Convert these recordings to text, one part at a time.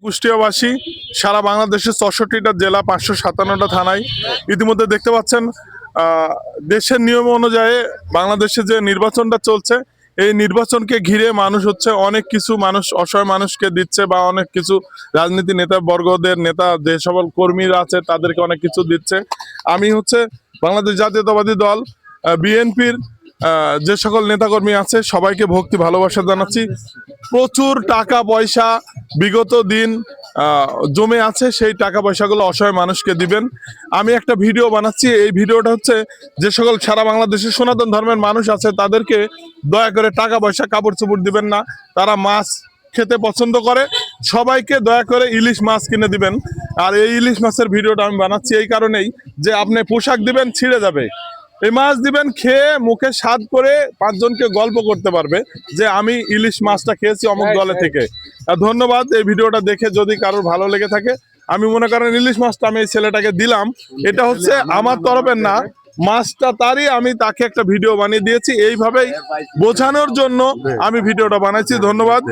কুষ্টিয়াবাসী সারা বাংলাদেশের ৬৪টা জেলা ৫৫৭টা থানায় ইতিমধ্যে দেখতে পাচ্ছেন দেশের নিয়ম অনুযায়ী বাংলাদেশে যে নির্বাচনটা চলছে এই নির্বাচনকে ঘিরে মানুষ অনেক কিছু মানুষ অসহায় মানুষকে দিচ্ছে বা অনেক কিছু রাজনীতি নেতা বর্গদের নেতা যে সকল কর্মীরা আছে তাদেরকে অনেক কিছু দিচ্ছে। আমি বাংলাদেশ জাতীয়তাবাদী দল বিএনপির যে সকল নেতাকর্মী আছে সবাইকে ভক্তি ভালোবাসা জানাচ্ছি। প্রচুর টাকা পয়সা বিগত দিন জমে আছে, সেই টাকা পয়সাগুলো অসহায় মানুষকে দিবেন। আমি একটা ভিডিও বানাচ্ছি, এই ভিডিওটা যে সকল সারা বাংলাদেশের সনাতন ধর্মের মানুষ আছে তাদেরকে দয়া করে টাকা পয়সা কাপড় চোপড় দিবেন না। তারা মাছ খেতে পছন্দ করে, সবাইকে দয়া করে ইলিশ মাছ কিনে দিবেন। আর এই ইলিশ মাছের ভিডিওটা আমি বানাচ্ছি এই কারণেই যে আপনি পোশাক দিবেন ছিঁড়ে যাবে, এই মাছ দিবেন খেয়ে মুখে স্বাদ করে 5 জনকে গল্প করতে পারবে যে আমি ইলিশ মাছটা খেয়েছি অমুক দলে থেকে। ধন্যবাদ। এই ভিডিওটা দেখে যদি কারোর ভালো লেগে থাকে, আমি মনে করেন ইলিশ মাছটা আমি এই ছেলেটাকে দিলাম, এটা আমার তরফের না, মাছটা তারই, আমি তাকে একটা ভিডিও বানিয়ে দিয়েছি। এইভাবেই বোঝানোর জন্য আমি ভিডিওটা বানাইছি। ধন্যবাদ।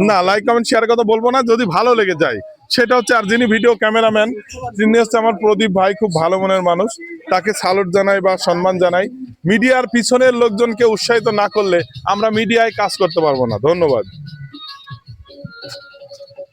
না, লাইক কমেন্ট শেয়ার কথা বলবো না, যদি ভালো লেগে যায় সেটা আর যিনি ভিডিও ক্যামেরাম্যান তিনি আমার প্রদীপ ভাই, খুব ভালো মনের মানুষ, তাকে স্যালুট জানাই বা সম্মান জানাই। মিডিয়ার পিছনের লোকজনকে উৎসাহিত না করলে আমরা মিডিয়ায় কাজ করতে পারবো না। ধন্যবাদ।